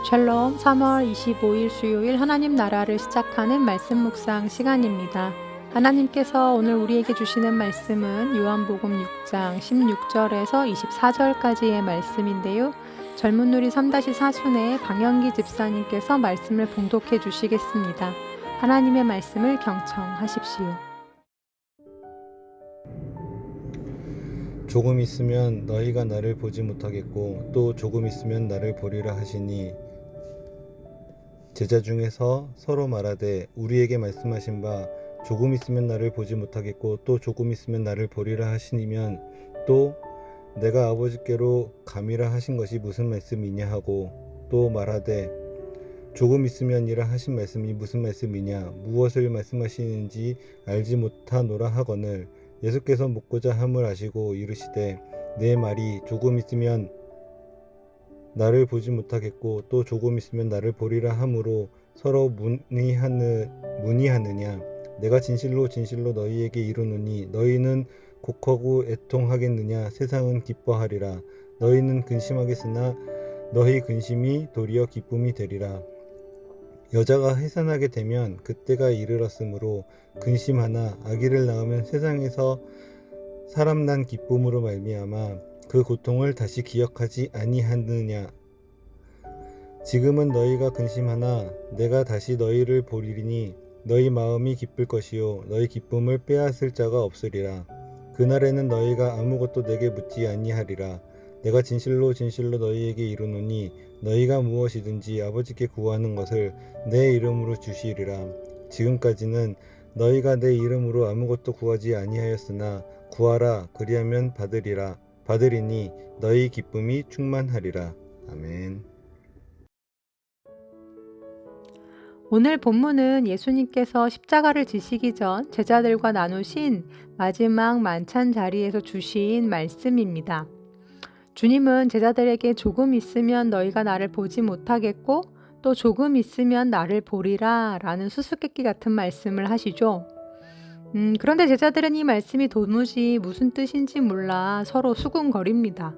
샬롬 3월 25일 수요일 하나님 나라를 시작하는 말씀 묵상 시간입니다. 하나님께서 오늘 우리에게 주시는 말씀은 요한복음 6장 16절에서 24절까지의 말씀인데요. 젊은 누리 3-4순회 방영기 집사님께서 말씀을 봉독해 주시겠습니다. 하나님의 말씀을 경청하십시오. 조금 있으면 너희가 나를 보지 못하겠고 또 조금 있으면 나를 보리라 하시니 제자 중에서 서로 말하되 우리에게 말씀하신 바 조금 있으면 나를 보지 못하겠고 또 조금 있으면 나를 보리라 하시니면 또 내가 아버지께로 감이라 하신 것이 무슨 말씀이냐 하고 또 말하되 조금 있으면이라 하신 말씀이 무슨 말씀이냐 무엇을 말씀하시는지 알지 못하노라 하거늘 예수께서 묻고자 함을 아시고 이르시되 내 말이 조금 있으면 나를 보지 못하겠고 또 조금 있으면 나를 보리라 함으로 서로 문의하느냐 내가 진실로 진실로 너희에게 이르노니 너희는 곡하고 애통하겠느냐 세상은 기뻐하리라 너희는 근심하겠으나 너희 근심이 도리어 기쁨이 되리라 여자가 해산하게 되면 그때가 이르렀으므로 근심하나 아기를 낳으면 세상에서 사람 난 기쁨으로 말미암아 그 고통을 다시 기억하지 아니하느냐 지금은 너희가 근심하나 내가 다시 너희를 보리니 너희 마음이 기쁠 것이요 너희 기쁨을 빼앗을 자가 없으리라 그날에는 너희가 아무것도 내게 묻지 아니하리라 내가 진실로 진실로 너희에게 이르노니 너희가 무엇이든지 아버지께 구하는 것을 내 이름으로 주시리라 지금까지는 너희가 내 이름으로 아무것도 구하지 아니하였으나 구하라 그리하면 받으리니 너희 기쁨이 충만하리라. 아멘. 오늘 본문은 예수님께서 십자가를 지시기 전 제자들과 나누신 마지막 만찬 자리에서 주신 말씀입니다. 주님은 제자들에게 조금 있으면 너희가 나를 보지 못하겠고 또 조금 있으면 나를 보리라 라는 수수께끼 같은 말씀을 하시죠. 그런데 제자들은 이 말씀이 도무지 무슨 뜻인지 몰라 서로 수군거립니다.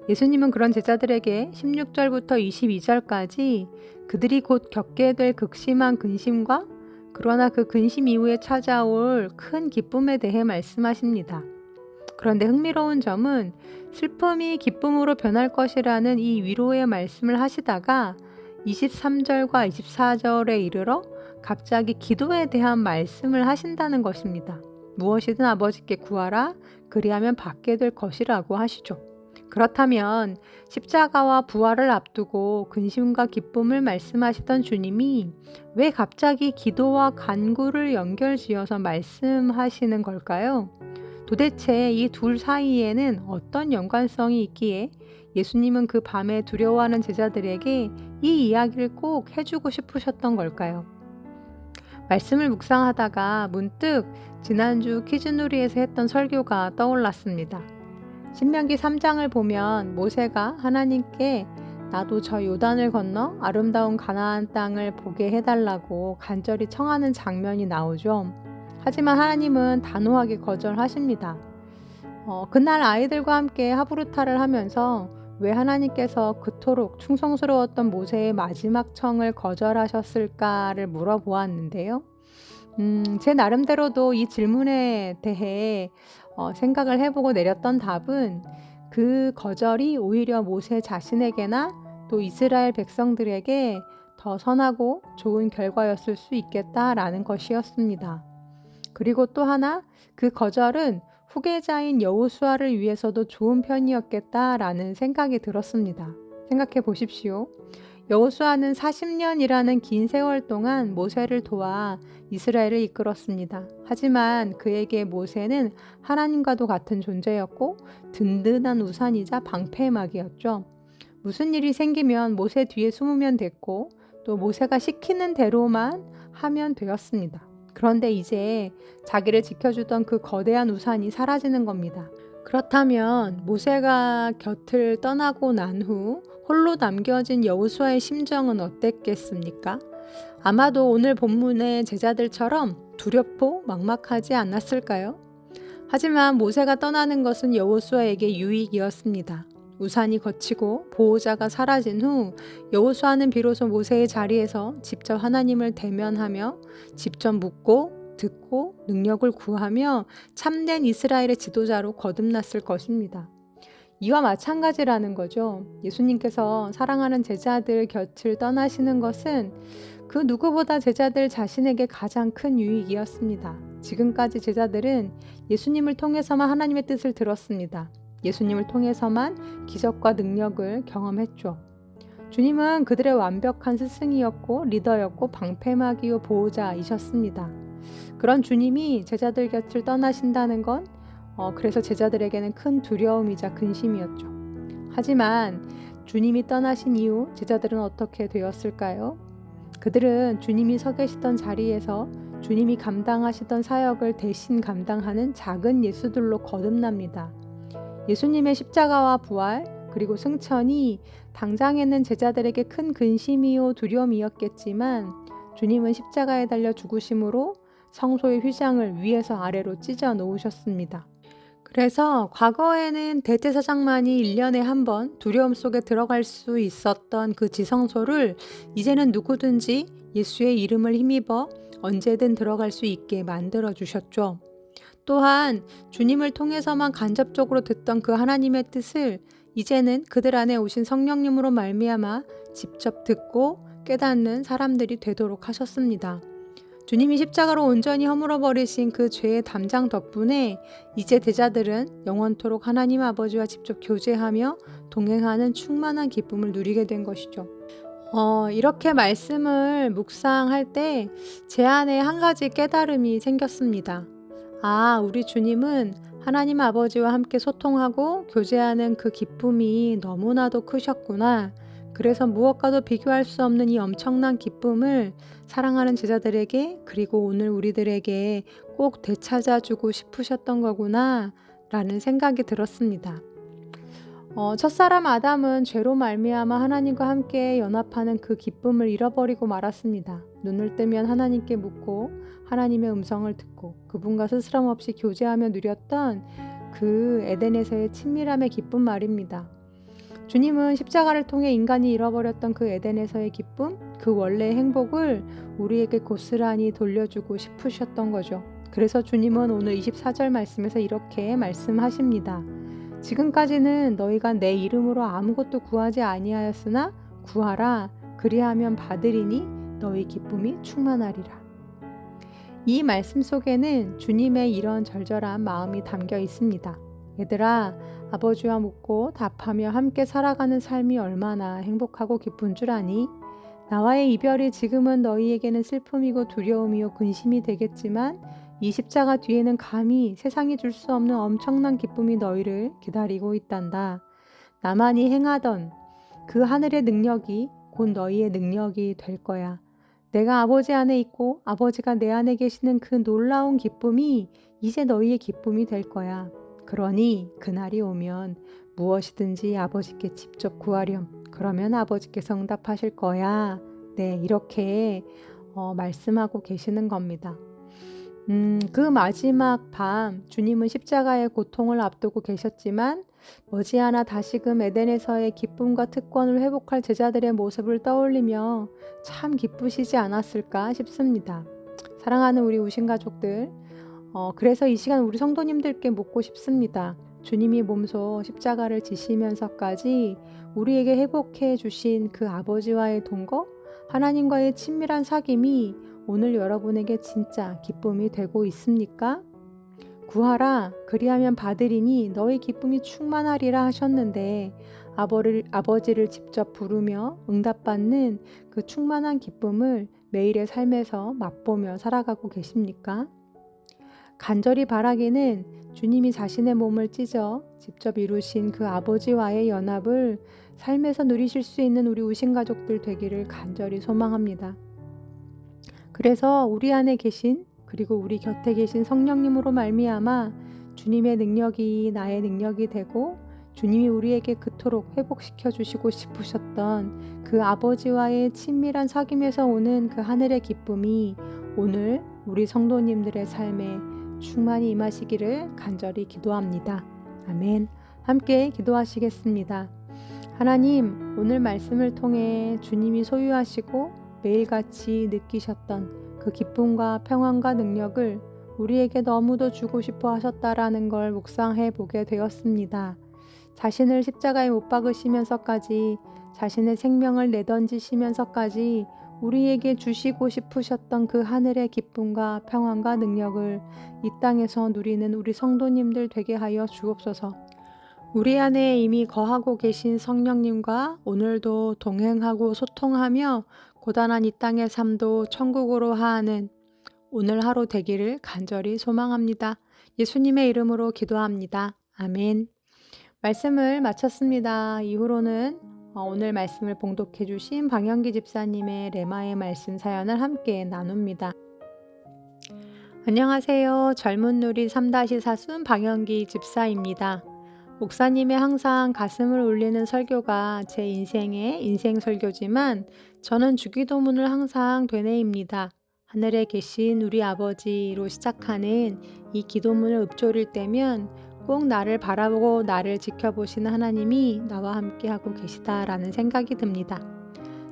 예수님은 그런 제자들에게 16절부터 22절까지 그들이 곧 겪게 될 극심한 근심과 그러나 그 근심 이후에 찾아올 큰 기쁨에 대해 말씀하십니다. 그런데 흥미로운 점은 슬픔이 기쁨으로 변할 것이라는 이 위로의 말씀을 하시다가 23절과 24절에 이르러 갑자기 기도에 대한 말씀을 하신다는 것입니다. 무엇이든 아버지께 구하라 그리하면 받게 될 것이라고 하시죠. 그렇다면 십자가와 부활을 앞두고 근심과 기쁨을 말씀하시던 주님이 왜 갑자기 기도와 간구를 연결지어서 말씀하시는 걸까요? 도대체 이 둘 사이에는 어떤 연관성이 있기에 예수님은 그 밤에 두려워하는 제자들에게 이 이야기를 꼭 해주고 싶으셨던 걸까요? 말씀을 묵상하다가 문득 지난주 퀴즈놀이에서 했던 설교가 떠올랐습니다. 신명기 3장을 보면 모세가 하나님께 나도 저 요단을 건너 아름다운 가나안 땅을 보게 해달라고 간절히 청하는 장면이 나오죠. 하지만 하나님은 단호하게 거절하십니다. 그날 아이들과 함께 하브루타를 하면서 왜 하나님께서 그토록 충성스러웠던 모세의 마지막 청을 거절하셨을까를 물어보았는데요. 제 나름대로도 이 질문에 대해 생각을 해보고 내렸던 답은 그 거절이 오히려 모세 자신에게나 또 이스라엘 백성들에게 더 선하고 좋은 결과였을 수 있겠다라는 것이었습니다. 그리고 또 하나 그 거절은 후계자인 여호수아를 위해서도 좋은 편이었겠다라는 생각이 들었습니다. 생각해 보십시오. 여호수아는 40년이라는 긴 세월 동안 모세를 도와 이스라엘을 이끌었습니다. 하지만 그에게 모세는 하나님과도 같은 존재였고 든든한 우산이자 방패막이었죠. 무슨 일이 생기면 모세 뒤에 숨으면 됐고 또 모세가 시키는 대로만 하면 되었습니다. 그런데 이제 자기를 지켜주던 그 거대한 우산이 사라지는 겁니다. 그렇다면 모세가 곁을 떠나고 난 후 홀로 남겨진 여호수아의 심정은 어땠겠습니까? 아마도 오늘 본문의 제자들처럼 두렵고 막막하지 않았을까요? 하지만 모세가 떠나는 것은 여호수아에게 유익이었습니다. 우산이 걷히고 보호자가 사라진 후 여호수아는 비로소 모세의 자리에서 직접 하나님을 대면하며 직접 묻고 듣고 능력을 구하며 참된 이스라엘의 지도자로 거듭났을 것입니다. 이와 마찬가지라는 거죠. 예수님께서 사랑하는 제자들 곁을 떠나시는 것은 그 누구보다 제자들 자신에게 가장 큰 유익이었습니다. 지금까지 제자들은 예수님을 통해서만 하나님의 뜻을 들었습니다. 예수님을 통해서만 기적과 능력을 경험했죠. 주님은 그들의 완벽한 스승이었고 리더였고 방패막이요 보호자이셨습니다. 그런 주님이 제자들 곁을 떠나신다는 건 그래서 제자들에게는 큰 두려움이자 근심이었죠. 하지만 주님이 떠나신 이후 제자들은 어떻게 되었을까요? 그들은 주님이 서 계시던 자리에서 주님이 감당하시던 사역을 대신 감당하는 작은 예수들로 거듭납니다. 예수님의 십자가와 부활 그리고 승천이 당장에는 제자들에게 큰 근심이요 두려움이었겠지만 주님은 십자가에 달려 죽으심으로 성소의 휘장을 위에서 아래로 찢어 놓으셨습니다. 그래서 과거에는 대제사장만이 1년에 한 번 두려움 속에 들어갈 수 있었던 그 지성소를 이제는 누구든지 예수의 이름을 힘입어 언제든 들어갈 수 있게 만들어 주셨죠. 또한 주님을 통해서만 간접적으로 듣던 그 하나님의 뜻을 이제는 그들 안에 오신 성령님으로 말미암아 직접 듣고 깨닫는 사람들이 되도록 하셨습니다. 주님이 십자가로 온전히 허물어 버리신 그 죄의 담장 덕분에 이제 제자들은 영원토록 하나님 아버지와 직접 교제하며 동행하는 충만한 기쁨을 누리게 된 것이죠. 이렇게 말씀을 묵상할 때 제 안에 한 가지 깨달음이 생겼습니다. 우리 주님은 하나님 아버지와 함께 소통하고 교제하는 그 기쁨이 너무나도 크셨구나. 그래서 무엇과도 비교할 수 없는 이 엄청난 기쁨을 사랑하는 제자들에게 그리고 오늘 우리들에게 꼭 되찾아주고 싶으셨던 거구나 라는 생각이 들었습니다. 첫사람 아담은 죄로 말미암아 하나님과 함께 연합하는 그 기쁨을 잃어버리고 말았습니다. 눈을 뜨면 하나님께 묻고 하나님의 음성을 듣고 그분과 스스럼 없이 교제하며 누렸던 그 에덴에서의 친밀함의 기쁨 말입니다. 주님은 십자가를 통해 인간이 잃어버렸던 그 에덴에서의 기쁨, 그 원래의 행복을 우리에게 고스란히 돌려주고 싶으셨던 거죠. 그래서 주님은 오늘 24절 말씀에서 이렇게 말씀하십니다. 지금까지는 너희가 내 이름으로 아무것도 구하지 아니하였으나 구하라. 그리하면 받으리니 너희 기쁨이 충만하리라. 이 말씀 속에는 주님의 이런 절절한 마음이 담겨 있습니다. 얘들아, 아버지와 묻고 답하며 함께 살아가는 삶이 얼마나 행복하고 기쁜 줄 아니? 나와의 이별이 지금은 너희에게는 슬픔이고 두려움이요 근심이 되겠지만 이 십자가 뒤에는 감히 세상이 줄 수 없는 엄청난 기쁨이 너희를 기다리고 있단다. 나만이 행하던 그 하늘의 능력이 곧 너희의 능력이 될 거야. 내가 아버지 안에 있고 아버지가 내 안에 계시는 그 놀라운 기쁨이 이제 너희의 기쁨이 될 거야. 그러니 그날이 오면 무엇이든지 아버지께 직접 구하렴. 그러면 아버지께서 응답하실 거야. 네, 이렇게 말씀하고 계시는 겁니다. 그 마지막 밤 주님은 십자가의 고통을 앞두고 계셨지만 머지않아 다시금 에덴에서의 기쁨과 특권을 회복할 제자들의 모습을 떠올리며 참 기쁘시지 않았을까 싶습니다. 사랑하는 우리 우신가족들, 그래서 이 시간 우리 성도님들께 묻고 싶습니다. 주님이 몸소 십자가를 지시면서까지 우리에게 회복해 주신 그 아버지와의 동거, 하나님과의 친밀한 사귐이 오늘 여러분에게 진짜 기쁨이 되고 있습니까? 구하라, 그리하면 받으리니 너희 기쁨이 충만하리라 하셨는데 아버지를 직접 부르며 응답받는 그 충만한 기쁨을 매일의 삶에서 맛보며 살아가고 계십니까? 간절히 바라기는 주님이 자신의 몸을 찢어 직접 이루신 그 아버지와의 연합을 삶에서 누리실 수 있는 우리 우신가족들 되기를 간절히 소망합니다. 그래서 우리 안에 계신 그리고 우리 곁에 계신 성령님으로 말미암아 주님의 능력이 나의 능력이 되고 주님이 우리에게 그토록 회복시켜 주시고 싶으셨던 그 아버지와의 친밀한 사귐에서 오는 그 하늘의 기쁨이 오늘 우리 성도님들의 삶에 충만히 임하시기를 간절히 기도합니다. 아멘. 함께 기도하시겠습니다. 하나님, 오늘 말씀을 통해 주님이 소유하시고 매일같이 느끼셨던 그 기쁨과 평안과 능력을 우리에게 너무도 주고 싶어 하셨다라는 걸 묵상해 보게 되었습니다. 자신을 십자가에 못 박으시면서까지, 자신의 생명을 내던지시면서까지 우리에게 주시고 싶으셨던 그 하늘의 기쁨과 평안과 능력을 이 땅에서 누리는 우리 성도님들 되게 하여 주옵소서. 우리 안에 이미 거하고 계신 성령님과 오늘도 동행하고 소통하며 고단한 이 땅의 삶도 천국으로 하하는 오늘 하루 되기를 간절히 소망합니다. 예수님의 이름으로 기도합니다. 아멘. 말씀을 마쳤습니다. 이후로는 오늘 말씀을 봉독해 주신 방영기 집사님의 레마의 말씀 사연을 함께 나눕니다. 안녕하세요. 젊은 누리 3-4순 방영기 집사입니다. 목사님의 항상 가슴을 울리는 설교가 제 인생의 인생 설교지만 저는 주기도문을 항상 되뇌입니다. 하늘에 계신 우리 아버지로 시작하는 이 기도문을 읊조릴 때면 꼭 나를 바라보고 나를 지켜보시는 하나님이 나와 함께하고 계시다라는 생각이 듭니다.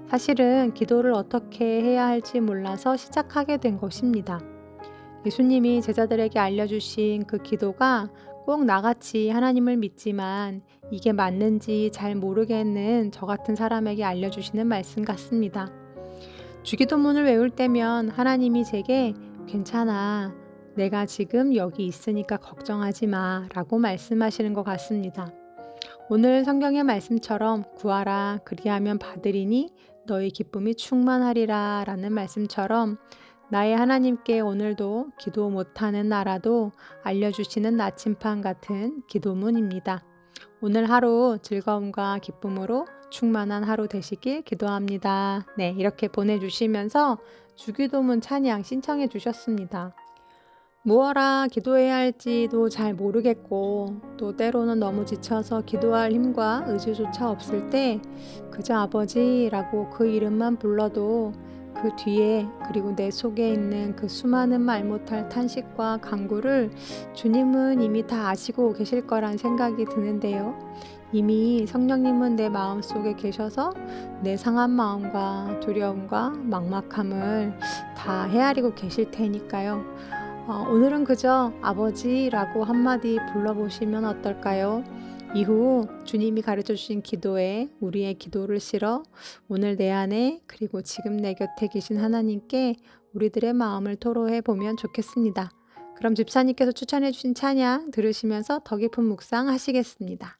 사실은 기도를 어떻게 해야 할지 몰라서 시작하게 된 것입니다. 예수님이 제자들에게 알려주신 그 기도가 꼭 나같이 하나님을 믿지만 이게 맞는지 잘 모르겠는 저 같은 사람에게 알려주시는 말씀 같습니다. 주기도문을 외울 때면 하나님이 제게 괜찮아, 내가 지금 여기 있으니까 걱정하지 마 라고 말씀하시는 것 같습니다. 오늘 성경의 말씀처럼 구하라 그리하면 받으리니 너희 기쁨이 충만하리라 라는 말씀처럼 나의 하나님께 오늘도 기도 못하는 나라도 알려주시는 나침판 같은 기도문입니다. 오늘 하루 즐거움과 기쁨으로 충만한 하루 되시길 기도합니다. 네, 이렇게 보내주시면서 주기도문 찬양 신청해 주셨습니다. 무엇라 기도해야 할지도 잘 모르겠고 또 때로는 너무 지쳐서 기도할 힘과 의지조차 없을 때 그저 아버지라고 그 이름만 불러도 그 뒤에 그리고 내 속에 있는 그 수많은 말 못할 탄식과 간구를 주님은 이미 다 아시고 계실 거란 생각이 드는데요. 이미 성령님은 내 마음속에 계셔서 내 상한 마음과 두려움과 막막함을 다 헤아리고 계실 테니까요. 오늘은 그저 아버지라고 한마디 불러보시면 어떨까요? 이후 주님이 가르쳐 주신 기도에 우리의 기도를 실어 오늘 내 안에 그리고 지금 내 곁에 계신 하나님께 우리들의 마음을 토로해 보면 좋겠습니다. 그럼 집사님께서 추천해 주신 찬양 들으시면서 더 깊은 묵상 하시겠습니다.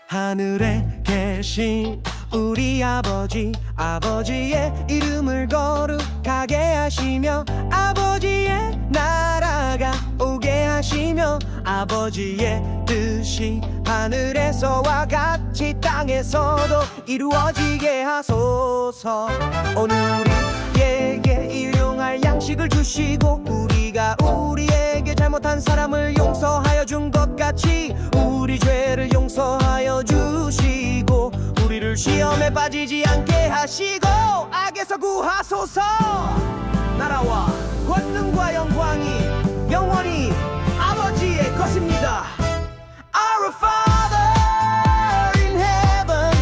하늘에 계신 우리 아버지, 아버지의 이름을 거룩하게 하시며 아버지의 나라가 오게 하시며 아버지의 뜻이 하늘에서와 같이 땅에서도 이루어지게 하소서. 오늘 우리에게 일용할 양식을 주시고 우리가 우리에게 잘못한 사람을 용서하여 준 것 같이 우리 죄를 용서하여 주시고 우리를 시험에 빠지지 않게 하시고 악에서 구하소서. 나라와 권능과 영광이 영원히 아버지의 것입니다. Our Father in heaven,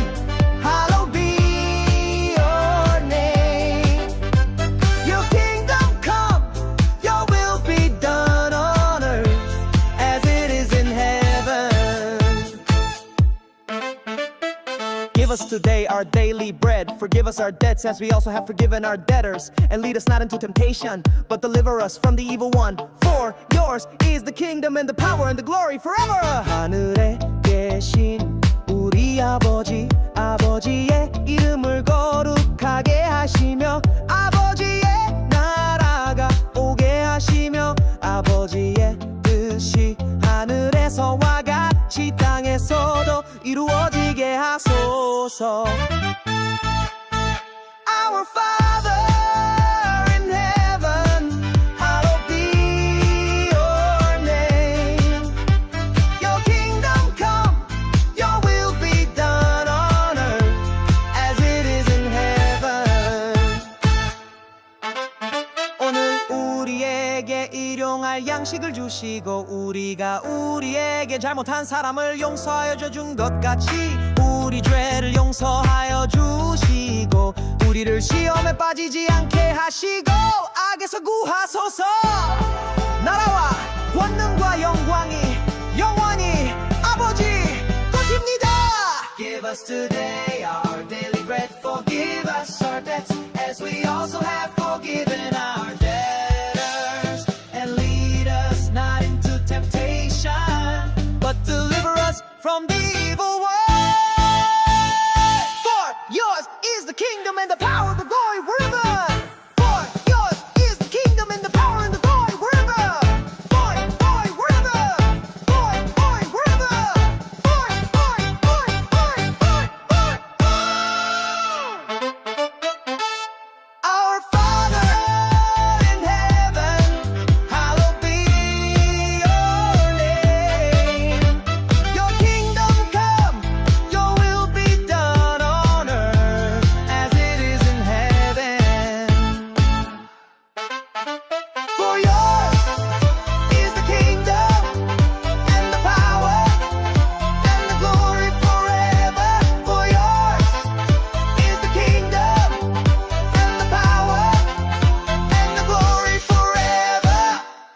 hallowed be your name. Your kingdom come, your will be done on earth as it is in heaven. Give us today our daily bread. Forgive us our debts as we also have forgiven our debtors. And lead us not into temptation, but deliver us from the evil one. For yours is the kingdom and the power and the glory forever. 하늘에 계신 우리 아버지, 아버지의 이름을 거룩하게 하시며 아버지의 나라가 오게 하시며 아버지의 뜻이 하늘에서와 같이 땅에서도 이루어지게 하소서. Our Father in heaven, hallowed be your name. Your kingdom come, your will be done on earth as it is in heaven. 주시고 우리가 우리에게 잘못한 사람을 용서하여 준 것 같이 우리 죄를 용서하여 주시고 우리를 시험에 빠지지 않게 하시고 악에서 구하소서. 나라와 권능과 영광이 영원히 아버지 것입니다. Give us today our daily bread. Forgive us our debts as we also have forgiven our